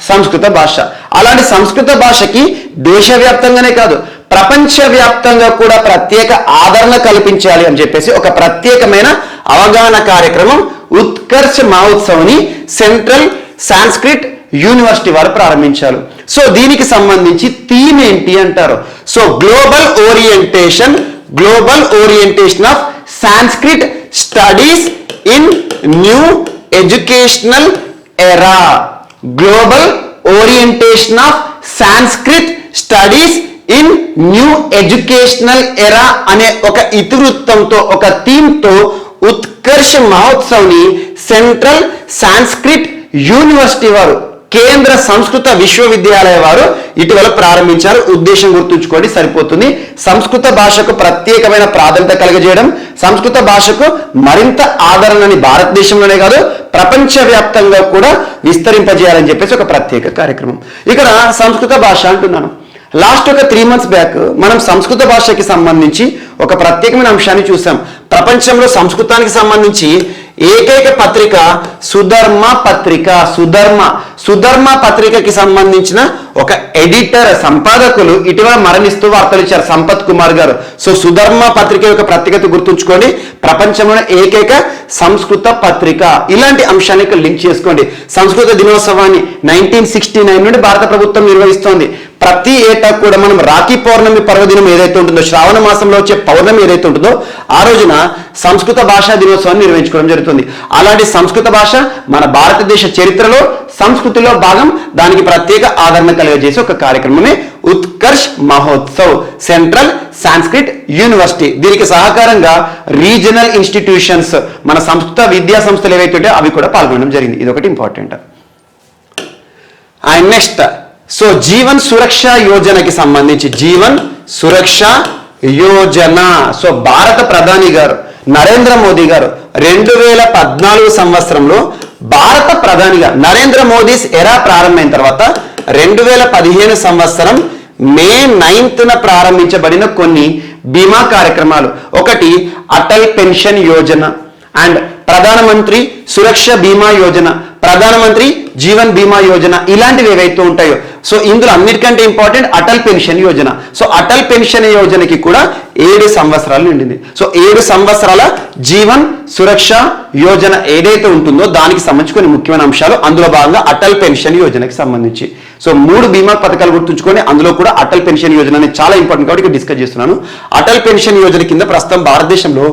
సంస్కృత భాష. అలాంటి సంస్కృత భాషకి దేశవ్యాప్తంగానే కాదు ప్రపంచవ్యాప్తంగా కూడా ప్రత్యేక ఆదరణ కల్పించాలి అని చెప్పేసి ఒక ప్రత్యేకమైన అవగాహన కార్యక్రమం ఉత్కర్ష్ మహోత్సవ్ని సెంట్రల్ సాంస్క్రిట్ యూనివర్సిటీ వారు ప్రారంభించారు. సో దీనికి సంబంధించి థీమ్ ఏంటి అంటారు. So global orientation of Sanskrit studies in new educational era. Global orientation of Sanskrit studies in new educational era అనే ఒక ఇతివృత్తంతో, ఒక థీమ్తో ఉత్కర్ష్ మహోత్సవ్ ని సెంట్రల్ సాంస్క్రిట్ యూనివర్సిటీ వారు, కేంద్ర సంస్కృత విశ్వవిద్యాలయ వారు ఇటీవల ప్రారంభించారు. ఉద్దేశం గుర్తుంచుకోండి సరిపోతుంది. సంస్కృత భాషకు ప్రత్యేకమైన ప్రాధాన్యత కలుగజేయడం, సంస్కృత భాషకు మరింత ఆదరణని భారతదేశంలోనే కాదు ప్రపంచవ్యాప్తంగా కూడా విస్తరింపజేయాలని చెప్పేసి ఒక ప్రత్యేక కార్యక్రమం. ఇక్కడ సంస్కృత భాష అంటున్నాను. లాస్ట్ ఒక 3 months బ్యాక్ మనం సంస్కృత భాషకి సంబంధించి ఒక ప్రత్యేకమైన అంశాన్ని చూసాం. ప్రపంచంలో సంస్కృతానికి సంబంధించి ఏకైక పత్రిక సుధర్మ పత్రిక. సుధర్మ పత్రికకి సంబంధించిన ఒక ఎడిటర్, సంపాదకులు ఇటీవల మరణిస్తూ వార్తలు ఇచ్చారు, సంపత్ కుమార్ గారు. సో సుధర్మ పత్రిక యొక్క ప్రత్యేకత గుర్తుంచుకోండి. ప్రపంచంలోనే ఏకైక సంస్కృత పత్రిక. ఇలాంటి అంశాన్ని ఇక్కడ లింక్ చేసుకోండి. సంస్కృత దినోత్సవాన్ని 1969 నుండి భారత ప్రభుత్వం నిర్వహిస్తోంది. ప్రతి ఏటా కూడా మనం రాఖీ పౌర్ణమి పర్వదినం ఏదైతే ఉంటుందో, శ్రావణ మాసంలో వచ్చే పౌర్ణమి ఏదైతే ఉంటుందో ఆ రోజున సంస్కృత భాషా దినోత్సవాన్ని నిర్వహించుకోవడం జరుగుతుంది. అలాంటి సంస్కృత భాష మన భారతదేశ చరిత్రలో, సంస్కృతిలో భాగం. దానికి ప్రత్యేక ఆదరణ కలిగజేసే ఒక కార్యక్రమమే ఉత్కర్ష్ మహోత్సవ్, సెంట్రల్ సాంస్క్రిట్ యూనివర్సిటీ. దీనికి సహకారంగా రీజనల్ ఇన్స్టిట్యూషన్స్, మన సంస్కృత విద్యా సంస్థలు ఏవైతే ఉంటాయో అవి కూడా పాల్గొనడం జరిగింది. ఇది ఒకటి important. And next, so Jeevan Suraksha యోజనకి సంబంధించి జీవన్ సురక్ష యోజన. సో భారత ప్రధాని గారు నరేంద్ర మోదీ గారు 2014 సంవత్సరంలో భారత ప్రధానిగా నరేంద్ర మోదీస్ ఎరా ప్రారంభమైన తర్వాత 2015 సంవత్సరం మే 9న ప్రారంభించబడిన కొన్ని బీమా కార్యక్రమాలు. ఒకటి అటల్ పెన్షన్ యోజన అండ్ ప్రధానమంత్రి సురక్ష బీమా యోజన, ప్రధానమంత్రి జీవన్ బీమా యోజన, ఇలాంటివి ఏవైతే ఉంటాయో. సో ఇందులో అన్నిటికంటే important Atal pension Yojana. So Atal pension యోజనకి కూడా 7 సంవత్సరాలు నిండింది. సో 7 సంవత్సరాల జీవన్ సురక్ష యోజన ఏదైతే ఉంటుందో దానికి సంబంధించి కొన్ని ముఖ్యమైన అంశాలు, అందులో భాగంగా అటల్ పెన్షన్ యోజనకి సంబంధించి. సో 3 బీమా పథకాలు గుర్తుంచుకొని అందులో కూడా అటల్ పెన్షన్ యోజన అనేది చాలా ఇంపార్టెంట్ కాబట్టి డిస్కస్ చేస్తున్నాను. అటల్ పెన్షన్ యోజన కింద ప్రస్తుతం భారతదేశంలో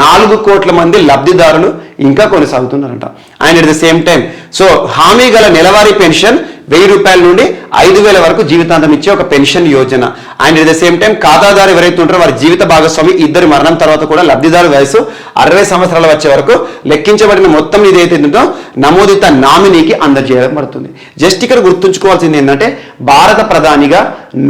4 కోట్ల మంది లబ్ధిదారులు ఇంకా కొనసాగుతున్నారంట. And at the same time so హామీ గల నెలవారీ పెన్షన్ 1000 రూపాయల నుండి 5000 వరకు జీవితాంతం ఇచ్చే ఒక pension Yojana. And at the same time ఖాతాదారు ఎవరైతే ఉంటారో వారి జీవిత భాగస్వామి ఇద్దరి మరణం తర్వాత కూడా లబ్ధిదారు వయసు 60 సంవత్సరాలు వచ్చే వరకు లెక్కించబడిన మొత్తం ఇదైతే ఉందో నమోదిత నామినీకి అందజేయబడుతుంది. జస్ట్ ఇక్కడ గుర్తుంచుకోవాల్సింది ఏంటంటే భారత ప్రధానిగా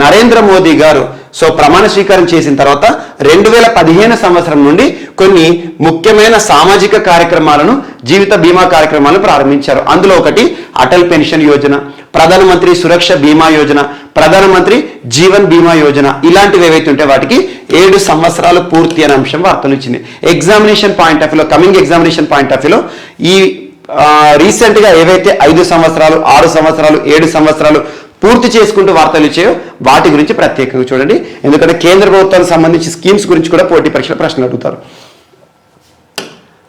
నరేంద్ర మోదీ గారు సో ప్రమాణ స్వీకారం చేసిన తర్వాత 2015 సంవత్సరం నుండి కొన్ని ముఖ్యమైన సామాజిక కార్యక్రమాలను, జీవిత బీమా కార్యక్రమాలను ప్రారంభించారు. అందులో ఒకటి అటల్ పెన్షన్ యోజన, ప్రధానమంత్రి సురక్ష బీమా యోజన, ప్రధానమంత్రి జీవన్ బీమా యోజన. ఇలాంటివి ఏవైతే ఉంటే వాటికి 7 సంవత్సరాలు పూర్తి అనే అంశం వార్తలు ఇచ్చింది. ఎగ్జామినేషన్ పాయింట్ ఆఫ్ వ్యూలో, కమింగ్ ఎగ్జామినేషన్ పాయింట్ ఆఫ్ వ్యూలో ఈ రీసెంట్ గా ఏవైతే 5 సంవత్సరాలు, 6 సంవత్సరాలు, 7 సంవత్సరాలు పూర్తి చేసుకుంటూ వార్తలు ఇచ్చాయో వాటి గురించి ప్రత్యేకంగా చూడండి. ఎందుకంటే కేంద్ర ప్రభుత్వానికి సంబంధించి స్కీమ్స్ గురించి కూడా పోటీ పరీక్షల ప్రశ్నలు అడుగుతారు.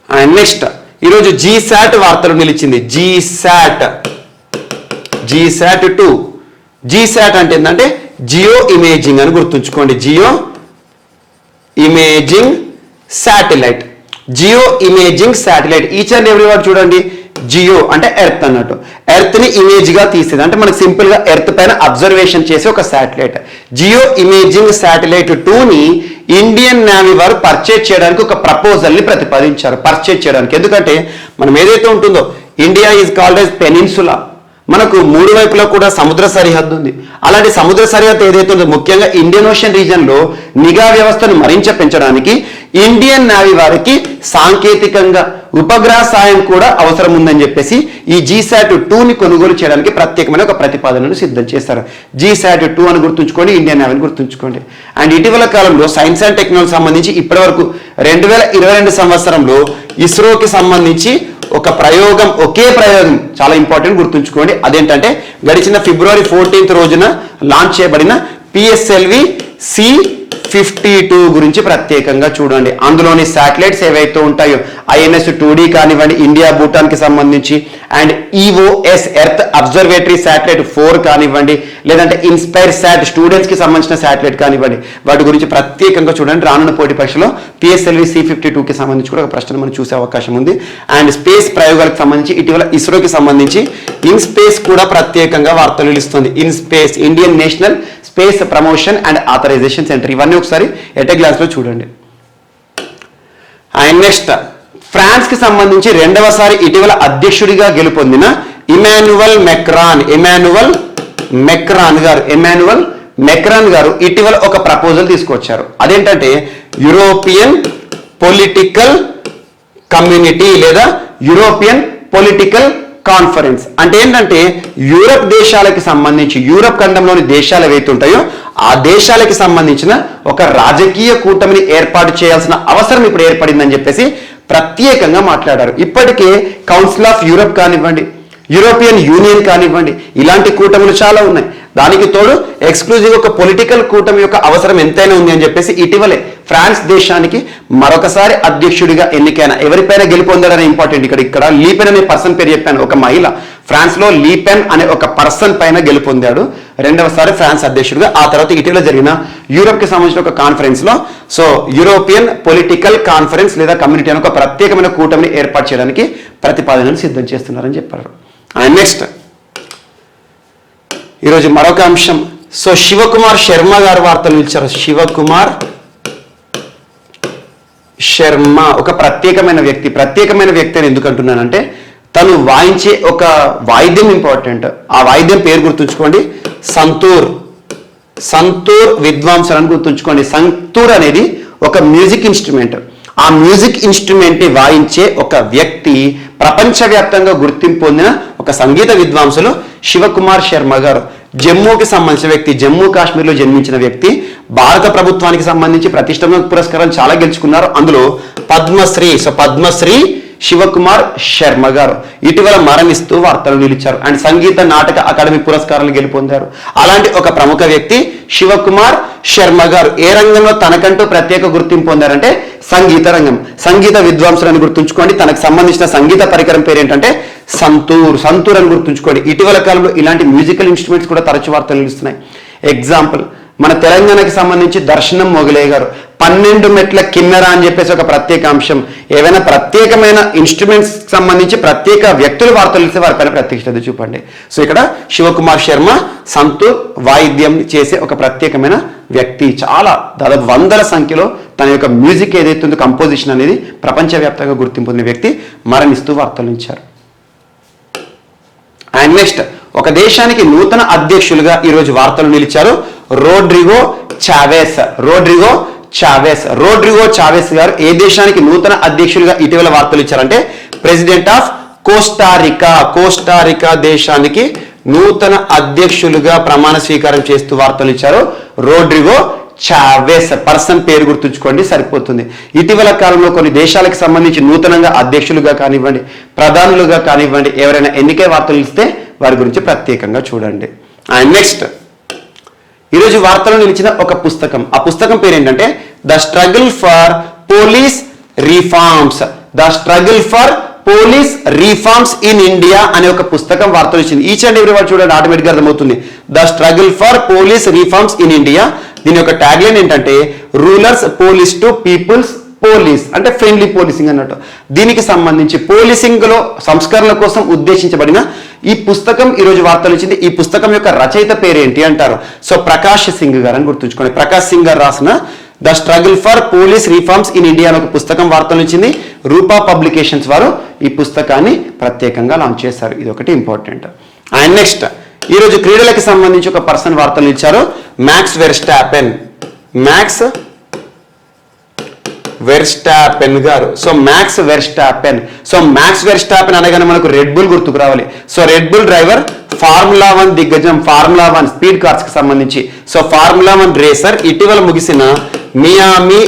అండ్ నెక్స్ట్, ఈరోజు జీశాట్ వార్తలు నిలిచింది. జీశాట్ 2. జీశాట్ అంటే ఏంటంటే జియో ఇమేజింగ్ అని గుర్తుంచుకోండి. Geo imaging satellite. Geo imaging satellite. Each and every word చూడండి. జియో అంటే ఎర్త్ అన్నట్టు. ఎర్త్ ని ఇమేజ్ గా తీసేది అంటే మనకు సింపుల్ గా ఎర్త్ పైన అబ్జర్వేషన్ చేసే ఒక శాటిలైట్. జియో ఇమేజింగ్ శాటిలైట్ 2ని ఇండియన్ నేవీ వారు పర్చేజ్ చేయడానికి ఒక ప్రపోజల్ ని ప్రతిపాదించారు. పర్చేజ్ చేయడానికి ఎందుకంటే మనం ఏదైతే ఉంటుందో India is called as peninsula. మనకు 3 వైపులా కూడా సముద్ర సరిహద్దు ఉంది. అలాంటి సముద్ర సరిహద్దు ఏదైతే ఉందో ముఖ్యంగా ఇండియన్ ఓషన్ రీజన్ లో నిఘా వ్యవస్థను మరింత పెంచడానికి ఇండియన్ నేవీ వారికి సాంకేతికంగా ఉపగ్రహ సాయం కూడా అవసరం ఉందని చెప్పేసి ఈ జీశాట్ 2ని కొనుగోలు చేయడానికి ప్రత్యేకమైన ఒక ప్రతిపాదనను సిద్ధం చేశారు. జీశాట్ 2 అని గుర్తుంచుకోండి, ఇండియన్ నేవీని గుర్తుంచుకోండి. అండ్ ఇటీవల కాలంలో సైన్స్ అండ్ టెక్నాలజీ సంబంధించి ఇప్పటి వరకు 2022 సంవత్సరంలో ఇస్రోకి సంబంధించి ఒక ప్రయోగం, ఒకే ప్రయోగం చాలా ఇంపార్టెంట్ గుర్తుంచుకోండి. అదేంటంటే గడిచిన ఫిబ్రవరి 14th రోజున లాంచ్ చేయబడిన PSLV C-52 గురించి ప్రత్యేకంగా చూడండి. అందులోని శాటిలైట్స్ ఏవైతే ఉంటాయో INS 2D కానివ్వండి, ఇండియా భూటాన్కి సంబంధించి, and EOS earth observatory satellite 4 కానివ్వండి, లేదంటే ఇన్స్పైర్ శాట్ స్టూడెంట్స్కి సంబంధించిన శాటిలైట్ కానివ్వండి, వాటి గురించి ప్రత్యేకంగా చూడండి. రానున్న పోటీ పరీక్షలో PSLV C-52కి సంబంధించి కూడా ఒక ప్రశ్న మనం చూసే అవకాశం ఉంది. అండ్ స్పేస్ ప్రయోగాలకు సంబంధించి ఇటీవల ఇస్రోకి సంబంధించి ఇన్ స్పేస్ కూడా ప్రత్యేకంగా వార్తలు ఇస్తుంది. In space, Indian national space promotion and authorisation centre. ఇవన్నీ ఒకసారి ఎట్ గ్లాస్ లో చూడండి. అండ్ నెక్స్ట్, ఫ్రాన్స్ కి సంబంధించి 2వసారి ఇటీవల అధ్యక్షుడిగా గెలుపొందిన ఇమాన్యువల్ మెక్రాన్ గారు ఇటీవల ఒక ప్రపోజల్ తీసుకొచ్చారు. అదేంటంటే యూరోపియన్ పొలిటికల్ కమ్యూనిటీ లేదా యూరోపియన్ పొలిటికల్ కాన్ఫరెన్స్ అంటే ఏంటంటే యూరప్ దేశాలకు సంబంధించి యూరప్ ఖండంలోని దేశాలు ఏవైతే ఉంటాయో ఆ దేశాలకి సంబంధించిన ఒక రాజకీయ కూటమిని ఏర్పాటు చేయాల్సిన అవసరం ఇప్పుడు ఏర్పడిందని చెప్పేసి ప్రత్యేకంగా మాట్లాడారు. ఇప్పటికే కౌన్సిల్ ఆఫ్ యూరప్ కానివ్వండి, యూరోపియన్ యూనియన్ కానివ్వండి, ఇలాంటి కూటములు చాలా ఉన్నాయి. దానికి తోడు ఎక్స్క్లూజివ్ ఒక పొలిటికల్ కూటమి యొక్క అవసరం ఎంతైనా ఉంది అని చెప్పేసి ఇటీవలే ఫ్రాన్స్ దేశానికి మరొకసారి అధ్యక్షుడిగా ఎన్నికైన ఎవరిపైన గెలుపొందాడనే ఇంపార్టెంట్. ఇక్కడ లీపెన్ అనే పర్సన్ పేరు చెప్పాను. ఒక మహిళ ఫ్రాన్స్ లో లీపెన్ అనే ఒక పర్సన్ పైన గెలుపొందాడు రెండవసారి ఫ్రాన్స్ అధ్యక్షుడిగా. ఆ తర్వాత ఇటీవల జరిగిన యూరప్ కి సంబంధించిన ఒక కాన్ఫరెన్స్ లో సో యూరోపియన్ పొలిటికల్ కాన్ఫరెన్స్ లేదా కమ్యూనిటీ అనే ఒక ప్రత్యేకమైన కూటమిని ఏర్పాటు చేయడానికి ప్రతిపాదనలు సిద్ధం చేస్తున్నారని చెప్పారు. అండ్ నెక్స్ట్ ఈరోజు మరొక అంశం. సో శివకుమార్ శర్మ గారు వార్తలు ఇచ్చారు. శివకుమార్ శర్మ ఒక ప్రత్యేకమైన వ్యక్తి అని ఎందుకు అంటున్నానంటే తను వాయించే ఒక వాయిద్యం ఇంపార్టెంట్. ఆ వాయిద్యం పేరు గుర్తుంచుకోండి, సంతూర్ విద్వాంసులు అని గుర్తుంచుకోండి. సంతూర్ అనేది ఒక మ్యూజిక్ ఇన్స్ట్రుమెంట్. ఆ మ్యూజిక్ ఇన్స్ట్రుమెంట్ ని వాయించే ఒక వ్యక్తి ప్రపంచవ్యాప్తంగా గుర్తింపు పొందిన ఒక సంగీత విద్వాంసులు శివకుమార్ శర్మ గారు. జమ్మూకి సంబంధించిన వ్యక్తి, జమ్మూ కాశ్మీర్లో జన్మించిన వ్యక్తి. భారత ప్రభుత్వానికి సంబంధించి ప్రతిష్టాత్మక పురస్కారాలు చాలా గెలుచుకున్నారు. అందులో పద్మశ్రీ శివకుమార్ శర్మ గారు ఇటీవల మరణిస్తూ వార్తలు నిలిచారు. అండ్ సంగీత నాటక అకాడమీ పురస్కారాలు గెలుపొందారు. అలాంటి ఒక ప్రముఖ వ్యక్తి శివకుమార్ శర్మ గారు ఏ రంగంలో తనకంటూ ప్రత్యేక గుర్తింపు పొందారంటే సంగీత రంగం. సంగీత విద్వాంసులను గుర్తుంచుకోండి. తనకు సంబంధించిన సంగీత పరికరం పేరు ఏంటంటే సంతూర్ అని గుర్తుంచుకోండి. ఇటీవల కాలంలో ఇలాంటి మ్యూజికల్ ఇన్స్ట్రుమెంట్స్ కూడా తరచు వార్తలు నిలుస్తున్నాయి. ఎగ్జాంపుల్ మన తెలంగాణకి సంబంధించి దర్శనం మొగలే గారు 12 మెట్ల కిన్నెర అని చెప్పేసి ఒక ప్రత్యేక అంశం. ఏవైనా ప్రత్యేకమైన ఇన్స్ట్రుమెంట్స్ సంబంధించి ప్రత్యేక వ్యక్తులు వార్తలు ఇస్తే వారిపైన ప్రత్యేక శ్రద్ధ చూపండి. సో ఇక్కడ శివకుమార్ శర్మ సంతూర్ వాయిద్యం చేసే ఒక ప్రత్యేకమైన వ్యక్తి. చాలా దాదాపు వందల సంఖ్యలో తన యొక్క మ్యూజిక్ ఏదైతే ఉందో కంపోజిషన్ అనేది ప్రపంచవ్యాప్తంగా గుర్తింపు పొందిన వ్యక్తి మరణిస్తూ వార్తలు ఇచ్చారు. అండ్ నెక్స్ట్ ఒక దేశానికి నూతన అధ్యక్షులుగా ఈరోజు వార్తలు నిలిచారు రోడ్రిగో చావెస్ గారు. ఏ దేశానికి నూతన అధ్యక్షులుగా ఇటీవల వార్తలు ఇచ్చారంటే ప్రెసిడెంట్ ఆఫ్ కోస్టారికా దేశానికి నూతన అధ్యక్షులుగా ప్రమాణ స్వీకారం చేస్తూ వార్తలు ఇచ్చారు రోడ్రిగో చావెస్. పర్సన్ పేరు గుర్తుంచుకోండి సరిపోతుంది. ఇటీవల కాలంలో కొన్ని దేశాలకు సంబంధించి నూతనంగా అధ్యక్షులుగా కానివ్వండి, ప్రధానులుగా కానివ్వండి ఎవరైనా ఎన్నికై వార్తలు ఇస్తే వారి గురించి ప్రత్యేకంగా చూడండి. అండ్ నెక్స్ట్ ఈరోజు వార్తలో నిలిచిన ఒక పుస్తకం. ఆ పుస్తకం పేరు ఏంటంటే the struggle for police reforms in India అనే ఒక పుస్తకం వార్తలు ఇచ్చింది. ఈచ్ అండ్ ఎవ్రీ వాడు చూడండి, ఆటోమేటిక్గా అర్థమవుతుంది. The struggle for police reforms in India. దీని యొక్క ట్యాగ్ లైన్ ఏంటంటే rulers police to people's police, అంటే ఫ్రెండ్లీ పోలీసింగ్ అన్నట్టు. దీనికి సంబంధించి పోలీసింగ్ లో సంస్కరణ కోసం ఉద్దేశించబడిన ఈ పుస్తకం ఈరోజు వార్తలు ఇచ్చింది. ఈ పుస్తకం యొక్క రచయిత పేరు ఏంటి అంటారు. సో ప్రకాష్ సింగ్ గారు అని గుర్తుంచుకోండి. ప్రకాష్ సింగ్ గారు రాసిన the struggle for police reforms in India అనే ఒక పుస్తకం వార్తలు ఇచ్చింది. రూపా పబ్లికేషన్స్ వారు ఈ పుస్తకాన్ని ప్రత్యేకంగా లాంచ్ చేశారు. ఇది ఒకటి ఇంపార్టెంట్. అండ్ నెక్స్ట్ ఈరోజు క్రీడలకు సంబంధించి ఒక పర్సన్ వార్తలు ఇచ్చారు మ్యాక్స్ వెర్స్టాపెన్ గారు. సో మ్యాక్స్ వెర్స్టాపెన్ అనగానే మనకు రెడ్ బుల్ గుర్తుకు రావాలి. So red bull driver, formula 1 దిగ్గజం, ఫార్ములా 1 స్పీడ్ కార్స్ కి సంబంధించి సో ఫార్ములా 1 రేసర్ ఇటీవల ముగిసిన Miami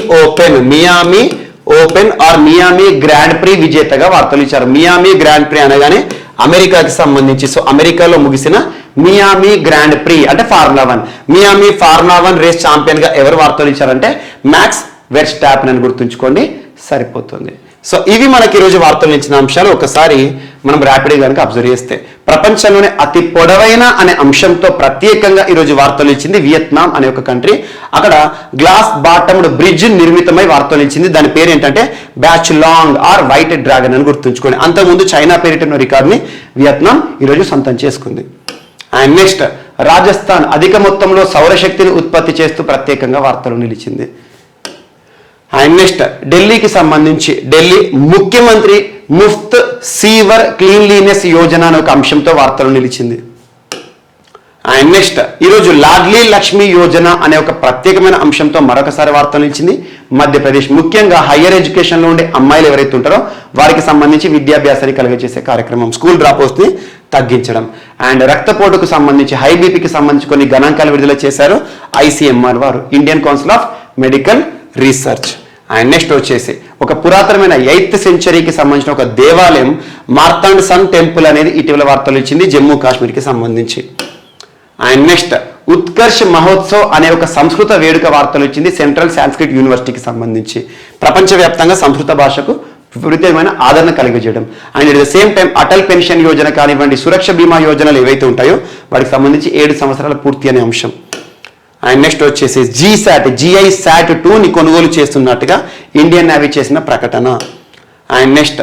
open or Miami grand prix విజేతగా వార్తలు ఇచ్చారు. మియామి గ్రాండ్ ప్రీ అనగానే అమెరికాకి సంబంధించి సో అమెరికాలో ముగిసిన మియామి గ్రాండ్ ప్రీ అంటే formula 1. Miami formula 1 race champion గా ఎవరు వార్తలు ఇచ్చారంటే మ్యాక్స్ వెర్స్టాపెన్ అని గుర్తుంచుకోండి సరిపోతుంది. సో ఇవి మనకి ఈరోజు వార్తలు ఇచ్చిన అంశాలు. ఒకసారి మనం ర్యాపిడ్ కనుక అబ్జర్వ్ చేస్తే ప్రపంచంలోనే అతి పొడవైన అనే అంశంతో ప్రత్యేకంగా ఈరోజు వార్తలు ఇచ్చింది వియత్నాం అనే ఒక కంట్రీ. అక్కడ గ్లాస్ బాటమ్డ్ బ్రిడ్జ్ నిర్మితమై వార్తలు ఇచ్చింది. దాని పేరు ఏంటంటే బ్యాచ్లాంగ్ ఆర్ వైట్ డ్రాగన్ అని గుర్తుంచుకోండి. అంతకుముందు చైనా పేరిట రికార్డుని వియత్నాం ఈరోజు సొంతం చేసుకుంది. అండ్ నెక్స్ట్ రాజస్థాన్ అధిక మొత్తంలో సౌరశక్తిని ఉత్పత్తి చేస్తూ ప్రత్యేకంగా వార్తలు నిలిచింది. అండ్ నెక్స్ట్ ఢిల్లీకి సంబంధించి ఢిల్లీ ముఖ్యమంత్రి ముఫ్త్ సీవర్ క్లీన్లీనెస్ యోజన అనే ఒక అంశంతో వార్తలు నిలిచింది. అండ్ నెక్స్ట్ ఈరోజు లాడ్లీ లక్ష్మి యోజన అనే ఒక ప్రత్యేకమైన అంశంతో మరొకసారి వార్తలు నిలిచింది. మధ్యప్రదేశ్ ముఖ్యంగా హయ్యర్ ఎడ్యుకేషన్లో ఉండే అమ్మాయిలు ఎవరైతే ఉంటారో వారికి సంబంధించి విద్యాభ్యాసాన్ని కలుగజేసే కార్యక్రమం, స్కూల్ డ్రాప్అవుట్స్ని తగ్గించడం. అండ్ రక్తపోటుకు సంబంధించి, హై బీపీకి సంబంధించి కొన్ని గణాంకాలు విడుదల చేశారు ICMR వారు, Indian council of medical research. And next వచ్చేసి ఒక పురాతనమైన 8th సెంచరీకి సంబంధించిన ఒక దేవాలయం మార్తాండ్ సన్ టెంపుల్ అనేది ఇటీవల వార్తలు ఇచ్చింది జమ్మూ కాశ్మీర్కి సంబంధించి. అండ్ నెక్స్ట్ ఉత్కర్ష్ మహోత్సవ్ అనే ఒక సంస్కృత వేడుక వార్తలు ఇచ్చింది సెంట్రల్ సాంస్క్రిట్ యూనివర్సిటీకి సంబంధించి. ప్రపంచవ్యాప్తంగా సంస్కృత భాషకు విపరీతమైన ఆదరణ కలిగజేయడం. And at the same time Atal pension Yojana కానివ్వండి, సురక్ష బీమా యోజనలు ఏవైతే ఉంటాయో వాటికి సంబంధించి 7 సంవత్సరాల పూర్తి అనే అంశం. అండ్ నెక్స్ట్ వచ్చేసి GI SAT 2ని కొనుగోలు చేస్తున్నట్టుగా ఇండియన్ నేవీ చేసిన ప్రకటన. అండ్ నెక్స్ట్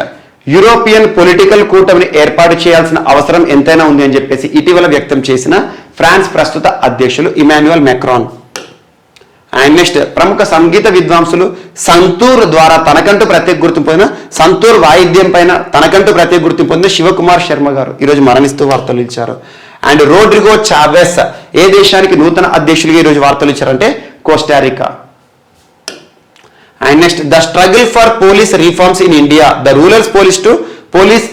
యూరోపియన్ పొలిటికల్ కూటమిని ఏర్పాటు చేయాల్సిన అవసరం ఎంతైనా ఉంది అని చెప్పేసి ఇటీవల వ్యక్తం చేసిన ఫ్రాన్స్ ప్రస్తుత అధ్యక్షులు ఇమాన్యుయల్ మెక్రాన్. అండ్ నెక్స్ట్ ప్రముఖ సంగీత విద్వాంసులు సంతూర్ ద్వారా తనకంటూ ప్రత్యేక గుర్తింపు పొందిన, సంతూర్ వాయిద్యం పైన తనకంటూ ప్రత్యేక గుర్తింపు పొందిన శివకుమార్ శర్మ గారు ఈరోజు మరణిస్తూ వార్తలు ఇచ్చారు. అండ్ రోడ్రిగో చావెస్ ఏ దేశానికి నూతన అధ్యక్షులుగా ఈరోజు వార్తలు ఇచ్చారంటే Costa Rica. And next the struggle for police reforms in India, the rurals police to police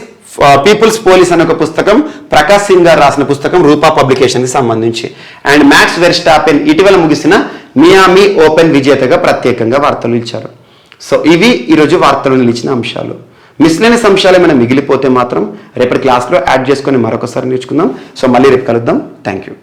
peoples police అనే ఒక పుస్తకం ప్రకాష్ సింగ్ గారు రాసిన పుస్తకం రూపా పబ్లికేషన్కి సంబంధించి. అండ్ మ్యాక్స్ వెర్స్టాపెన్ ఇటీవల ముగిసిన మియామి ఓపెన్ విజేతగా ప్రత్యేకంగా వార్తలు ఇచ్చారు. సో ఇవి ఈరోజు వార్తలు నిలిచిన అంశాలు. మిస్లేనియస్ అంశాలు ఏమైనా మిగిలిపోతే మాత్రం రేపటి క్లాస్లో యాడ్ చేసుకొని మరొకసారి నేర్చుకుందాం. సో మళ్ళీ రేపు కలుద్దాం. Thank you.